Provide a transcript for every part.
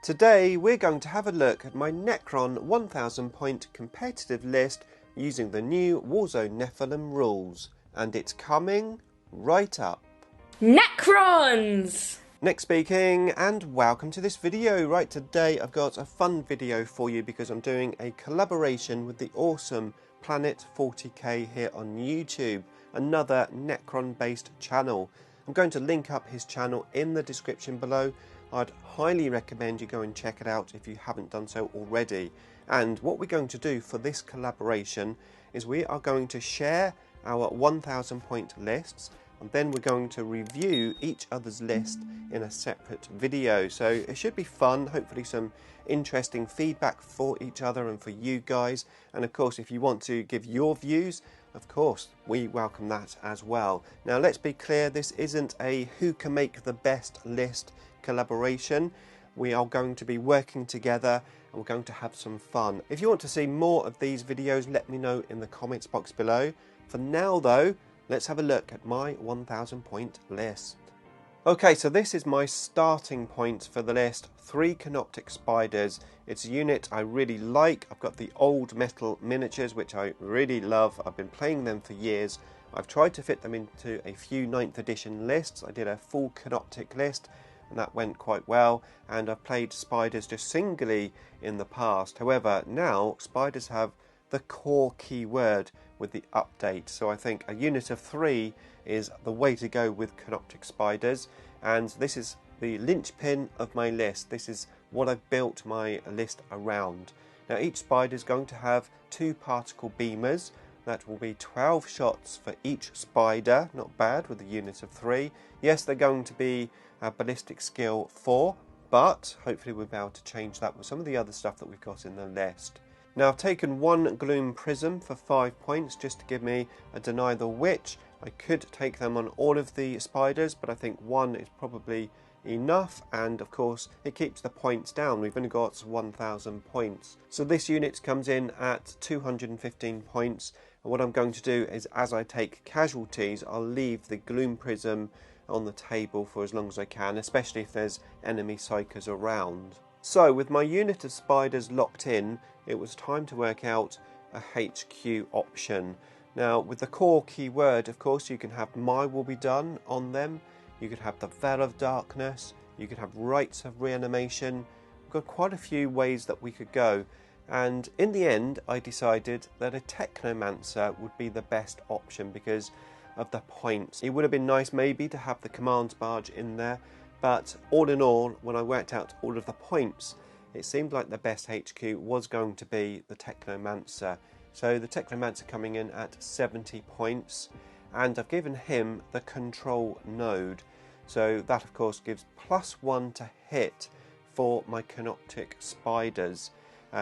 Today we're going to have a look at my Necron 1000 point competitive list using the new Warzone Nephilim rules, and it's coming right up. Necrons! Nick speaking, and welcome to this video. Right, today I've got a fun video for you because I'm doing a collaboration with the awesome Planet 40k here on YouTube, another Necron based channel. I'm going to link up his channel in the description below. I'd highly recommend you go and check it out if you haven't done so already. And what we're going to do for this collaboration is we are going to share our 1000 point lists, and then we're going to review each other's list in a separate video. So it should be fun, hopefully some interesting feedback for each other and for you guys. And of course, if you want to give your views, of course, we welcome that as well. Now, let's be clear, this isn't a who can make the best list collaboration. We are going to be working together and we're going to have some fun. If you want to see more of these videos, let me know in the comments box below. For now though, let's have a look at my 1000 point list. Okay, so this is my starting point for the list. 3 Canoptic Spiders. It's a unit I really like. I've got the old metal miniatures, which I really love. I've been playing them for years. I've tried to fit them into a few 9th edition lists. I did a full Canoptic list, and that went quite well. And I've played Spiders just singly in the past. However, now Spiders have the core keyword with the update. So I think a unit of 3 is the way to go with Canoptic Spiders, and this is the linchpin of my list. This is what I've built my list around. Now each spider is going to have 2 particle beamers. That will be 12 shots for each spider. Not bad with a unit of 3. Yes, they're going to be a ballistic skill 4, but hopefully we'll be able to change that with some of the other stuff that we've got in the list. Now I've taken 1 Gloom Prism for 5 points just to give me a Deny the Witch. I could take them on all of the spiders, but I think 1 is probably enough, and of course it keeps the points down. We've only got 1000 points. So this unit comes in at 215 points, and what I'm going to do is, as I take casualties, I'll leave the Gloom Prism on the table for as long as I can, especially if there's enemy psychers around. So with my unit of spiders locked in, it was time to work out a HQ option. Now with the core keyword, of course, you can have My Will Be Done on them, you could have the Veil of Darkness, you could have Rites of Reanimation. We've got quite a few ways that we could go, and in the end I decided that a Technomancer would be the best option because of the points. It would have been nice maybe to have the Command Barge in there, but all in all, when I worked out all of the points, it seemed like the best HQ was going to be the Technomancer. So the Technomancer coming in at 70 points, and I've given him the Control Node. So that of course gives +1 to hit for my Canoptic Spiders.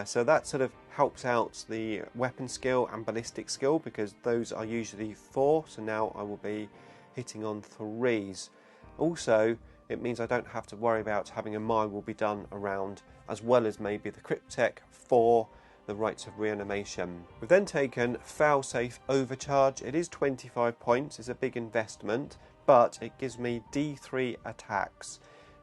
So that sort of helps out the weapon skill and ballistic skill because those are usually 4, so now I will be hitting on 3s. Also, it means I don't have to worry about having a My Will Be Done around, as well as maybe the Cryptek for the Rites of Reanimation. We've then taken Failsafe Overcharge. It is 25 points, it's a big investment, but it gives me D3 attacks,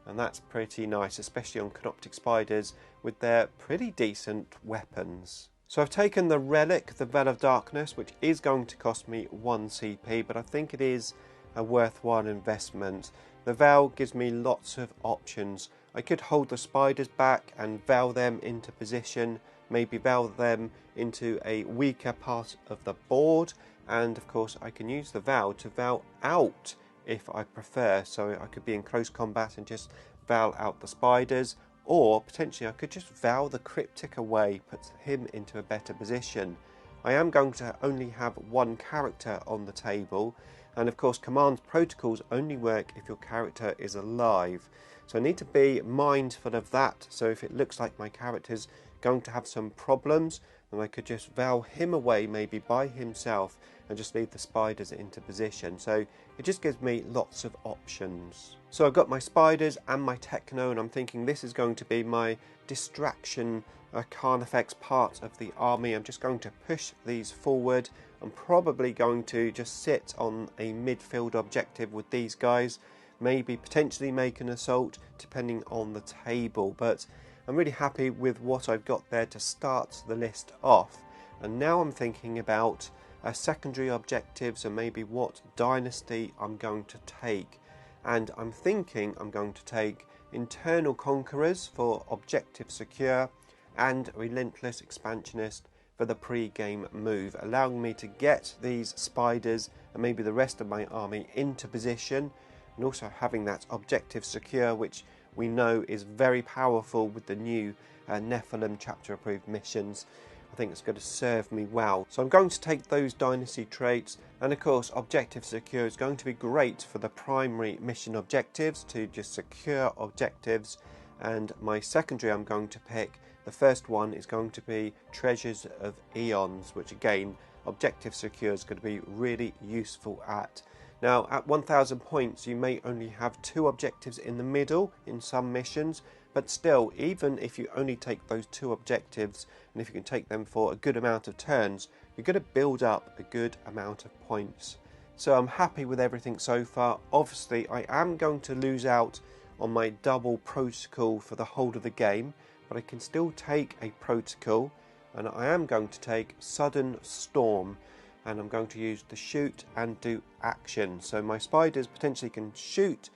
and that's pretty nice, especially on Canoptic Spiders with their pretty decent weapons. So I've taken the Relic, the Veil of Darkness, which is going to cost me 1 CP, but I think it is a worthwhile investment. The Veil gives me lots of options. I could hold the spiders back and veil them into position, maybe veil them into a weaker part of the board, and of course I can use the veil to veil out if I prefer. So I could be in close combat and just veil out the spiders, or potentially I could just veil the Cryptek away, put him into a better position. I am going to only have 1 character on the table, and of course command protocols only work if your character is alive. So I need to be mindful of that. So if it looks like my character's going to have some problems, then I could just veil him away maybe by himself and just leave the spiders into position. So it just gives me lots of options. So I've got my spiders and my techno, and I'm thinking this is going to be my distraction Carnifex part of the army. I'm just going to push these forward. I'm probably going to just sit on a midfield objective with these guys maybe potentially make an assault depending on the table, but I'm really happy with what I've got there to start the list off. And now I'm thinking about secondary objectives and maybe what dynasty I'm going to take. And I'm thinking I'm going to take Internal Conquerors for Objective Secure and Relentless Expansionist for the pre-game move, allowing me to get these spiders and maybe the rest of my army into position, and also having that Objective Secure, which we know is very powerful with the new Nephilim chapter approved missions. I think it's going to serve me well. So I'm going to take those dynasty traits, and of course Objective Secure is going to be great for the primary mission objectives, to just secure objectives. And my secondary I'm going to pick, the first one is going to be Treasures of Eons, which again Objective Secure is going to be really useful at. Now at 1000 points you may only have 2 objectives in the middle in some missions, but still, even if you only take those 2 objectives, and if you can take them for a good amount of turns, you're going to build up a good amount of points. So I'm happy with everything so far. Obviously I am going to lose out on my double protocol for the whole of the game, but I can still take a protocol, and I am going to take Sudden Storm, and I'm going to use the shoot and do action. So my spiders potentially can shoot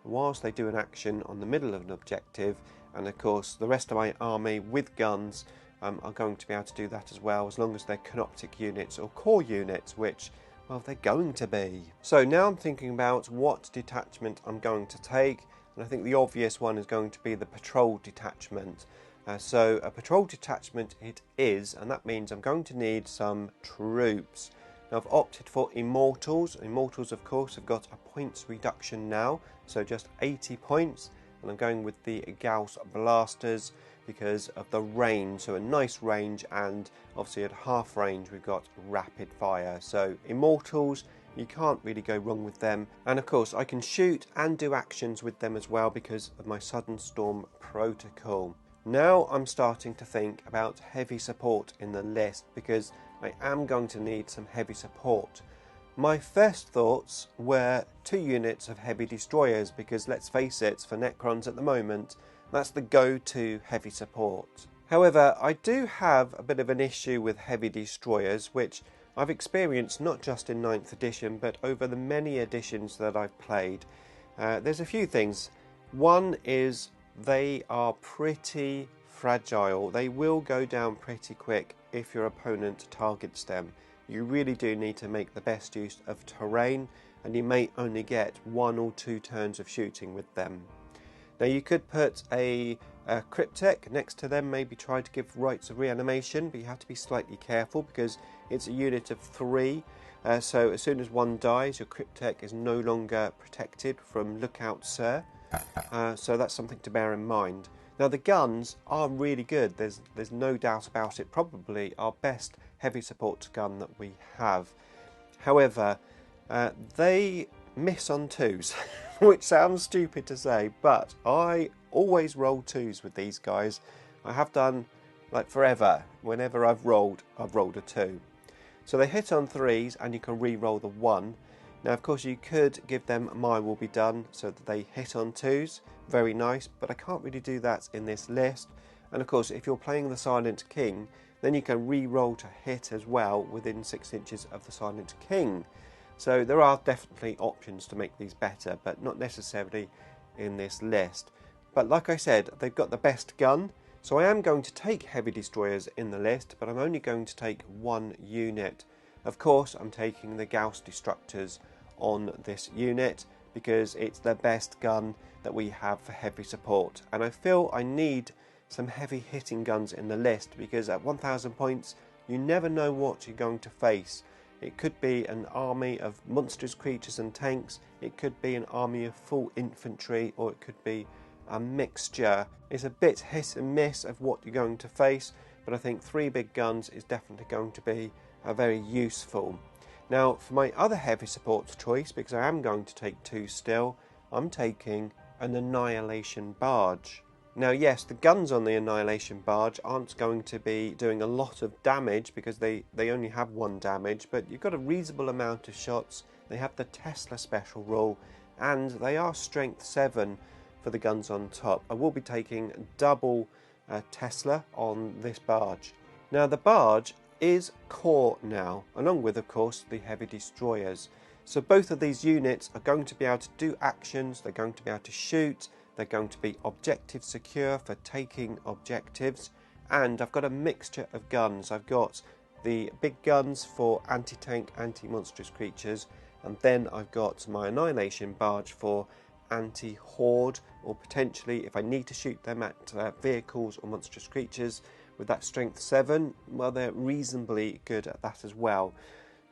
whilst they do an action on the middle of an objective, and of course the rest of my army with guns are going to be able to do that as well, as long as they're canoptic units or core units, which, well, they're going to be. So now I'm thinking about what detachment I'm going to take, and I think the obvious one is going to be the patrol detachment. So a patrol detachment it is, and that means I'm going to need some troops. Now I've opted for Immortals. Immortals of course have got a points reduction now, so just 80 points, and I'm going with the Gauss Blasters because of the range, so a nice range, and obviously at half range we've got rapid fire. So Immortals, you can't really go wrong with them, and of course I can shoot and do actions with them as well because of my Sudden Storm protocol. Now I'm starting to think about heavy support in the list, because I am going to need some heavy support. My first thoughts were 2 units of heavy destroyers, because let's face it, for Necrons at the moment, that's the go-to heavy support. However, I do have a bit of an issue with heavy destroyers, which I've experienced not just in 9th edition, but over the many editions that I've played. There's a few things. One is they are pretty fragile. They will go down pretty quick if your opponent targets them. You really do need to make the best use of terrain, and you may only get 1 or 2 turns of shooting with them. Now you could put a Cryptek next to them, maybe try to give rights of reanimation, but you have to be slightly careful because it's a unit of 3. So as soon as one dies, your Cryptek is no longer protected from Lookout Sir. So that's something to bear in mind. Now the guns are really good, there's no doubt about it, probably our best heavy support gun that we have. However, they miss on 2s, which sounds stupid to say, but I always roll 2s with these guys. I have done like forever. Whenever I've rolled a 2. So they hit on 3s and you can re-roll the 1. Now of course you could give them My Will Be Done so that they hit on 2s, very nice, but I can't really do that in this list. And of course if you're playing the Silent King, then you can re-roll to hit as well within 6 inches of the Silent King. So there are definitely options to make these better, but not necessarily in this list. But like I said, they've got the best gun, so I am going to take heavy destroyers in the list, but I'm only going to take 1 unit. Of course, I'm taking the Gauss Destructors on this unit because it's the best gun that we have for heavy support. And I feel I need some heavy hitting guns in the list because at 1000 points, you never know what you're going to face. It could be an army of monsters, creatures and tanks. It could be an army of full infantry, or it could be a mixture. It's a bit hit and miss of what you're going to face, but I think 3 big guns is definitely going to be very useful. Now for my other heavy support choice, because I am going to take 2 still, I'm taking an Annihilation Barge. Now yes, the guns on the Annihilation Barge aren't going to be doing a lot of damage because they only have 1 damage, but you've got a reasonable amount of shots. They have the Tesla special rule, and they are strength 7 for the guns on top. I will be taking double Tesla on this barge. Now the barge is core now, along with of course the heavy destroyers. So both of these units are going to be able to do actions, they're going to be able to shoot, they're going to be objective secure for taking objectives, and I've got a mixture of guns. I've got the big guns for anti-tank, anti-monstrous creatures, and then I've got my annihilation barge for anti-horde, or potentially if I need to shoot them at vehicles or monstrous creatures with that strength 7, well, they're reasonably good at that as well.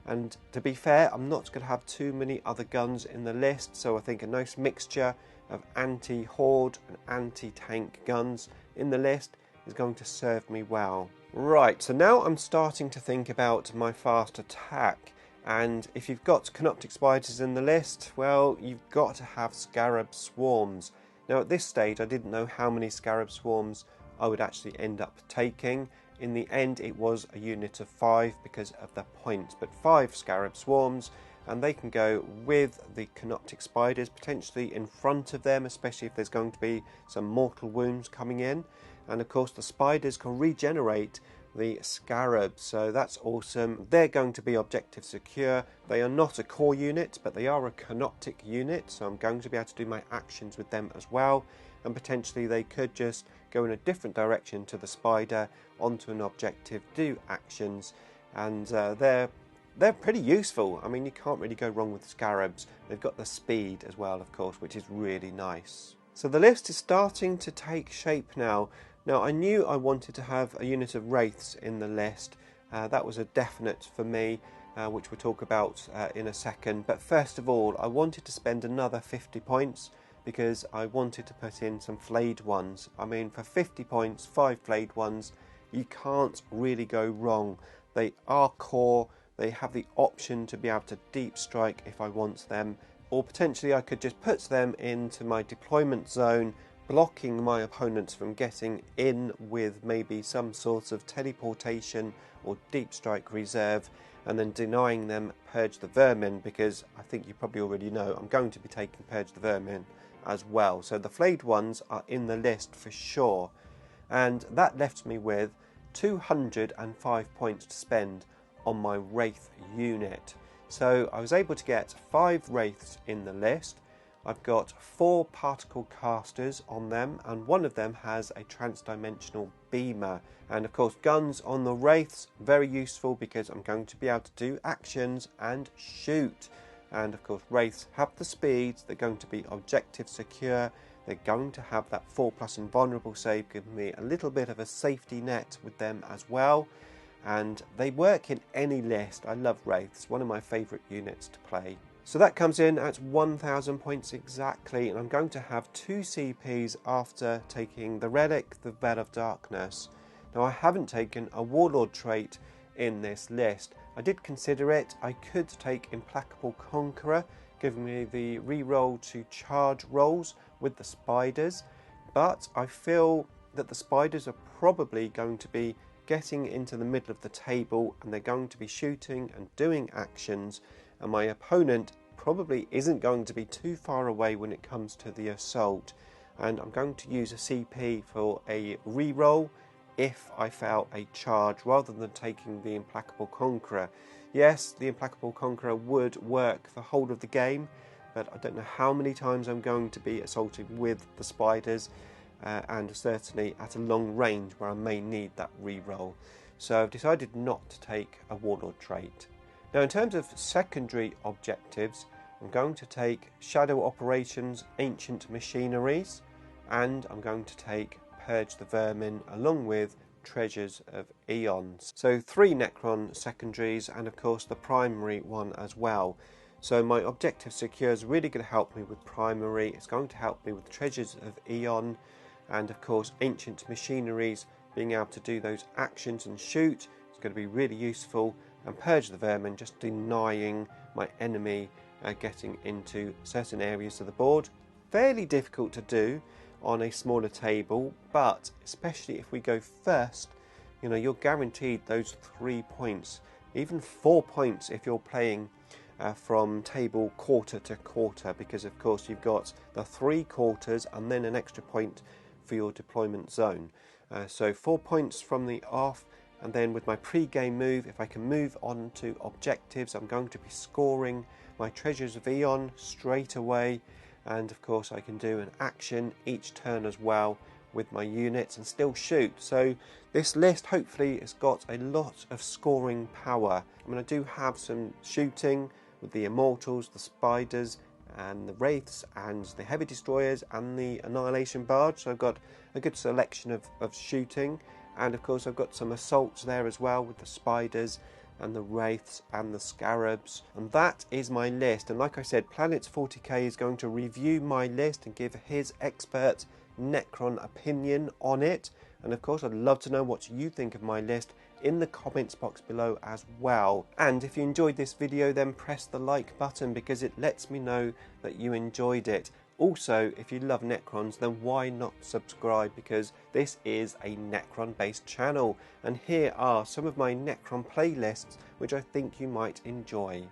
And to be fair, I'm not going to have too many other guns in the list, so I think a nice mixture of anti-horde and anti-tank guns in the list is going to serve me well. Right, so now I'm starting to think about my fast attack, and if you've got Canoptic Spiders in the list, well, you've got to have Scarab Swarms. Now at this stage I didn't know how many Scarab Swarms I would actually end up taking. In the end it was a unit of 5 because of the points, but 5 Scarab Swarms, and they can go with the Canoptic Spiders, potentially in front of them, especially if there's going to be some mortal wounds coming in. And of course the spiders can regenerate the scarabs, so that's awesome. They're going to be objective secure. They are not a core unit, but they are a canoptic unit, so I'm going to be able to do my actions with them as well, and potentially they could just go in a different direction to the spider onto an objective, do actions, and they're pretty useful. I mean, you can't really go wrong with the scarabs. They've got the speed as well, of course, which is really nice. So the list is starting to take shape now. Now, I knew I wanted to have a unit of wraiths in the list. That was a definite for me, which we'll talk about in a second. But first of all, I wanted to spend another 50 points because I wanted to put in some flayed ones. I mean, for 50 points, 5 flayed ones, you can't really go wrong. They are core. They have the option to be able to deep strike if I want them, or potentially I could just put them into my deployment zone, blocking my opponents from getting in with maybe some sort of teleportation or deep strike reserve, and then denying them Purge the Vermin, because I think you probably already know I'm going to be taking Purge the Vermin as well. So the flayed ones are in the list for sure, and that left me with 205 points to spend on my Wraith unit. So I was able to get 5 Wraiths in the list. I've got 4 particle casters on them, and one of them has a transdimensional beamer. And of course guns on the Wraiths, very useful because I'm going to be able to do actions and shoot. And of course Wraiths have the speeds, they're going to be objective secure, they're going to have that 4+ invulnerable save, giving me a little bit of a safety net with them as well. And they work in any list. I love Wraiths, one of my favourite units to play. So that comes in at 1000 points exactly, and I'm going to have 2 CPs after taking the Relic, the Veil of Darkness. Now I haven't taken a Warlord trait in this list. I did consider it. I could take Implacable Conqueror, giving me the reroll to charge rolls with the spiders, but I feel that the spiders are probably going to be getting into the middle of the table, and they're going to be shooting and doing actions, and my opponent probably isn't going to be too far away when it comes to the assault, and I'm going to use a CP for a reroll if I fail a charge rather than taking the Implacable Conqueror. Yes, the Implacable Conqueror would work the whole of the game, but I don't know how many times I'm going to be assaulting with the spiders, and certainly at a long range where I may need that reroll. So I've decided not to take a Warlord trait. Now in terms of secondary objectives, I'm going to take Shadow Operations, Ancient Machineries, and I'm going to take Purge the Vermin along with Treasures of Eons. So 3 Necron secondaries, and of course the primary one as well. So my objective secure is really going to help me with primary. It's going to help me with Treasures of Eon, and of course Ancient Machineries, being able to do those actions and shoot is going to be really useful, and Purge the Vermin, just denying my enemy getting into certain areas of the board. Fairly difficult to do on a smaller table, but especially if we go first, you know, you're guaranteed those 3 points, even 4 points if you're playing from table quarter to quarter, because of course you've got the 3 quarters and then an extra point for your deployment zone. So 4 points from the off, and then with my pre-game move, if I can move on to objectives, I'm going to be scoring my Treasures of Eon straight away, and of course I can do an action each turn as well with my units and still shoot. So this list hopefully has got a lot of scoring power. I mean, I do have some shooting with the Immortals, the Spiders and the Wraiths and the Heavy Destroyers and the Annihilation Barge, so I've got a good selection of shooting, and of course I've got some assaults there as well with the Spiders and the Wraiths and the Scarabs, and that is my list. And like I said, Planet40k is going to review my list and give his expert Necron opinion on it, and of course I'd love to know what you think of my list in the comments box below as well. And if you enjoyed this video, then press the like button because it lets me know that you enjoyed it. Also, if you love Necrons, then why not subscribe, because this is a Necron based channel, and here are some of my Necron playlists which I think you might enjoy.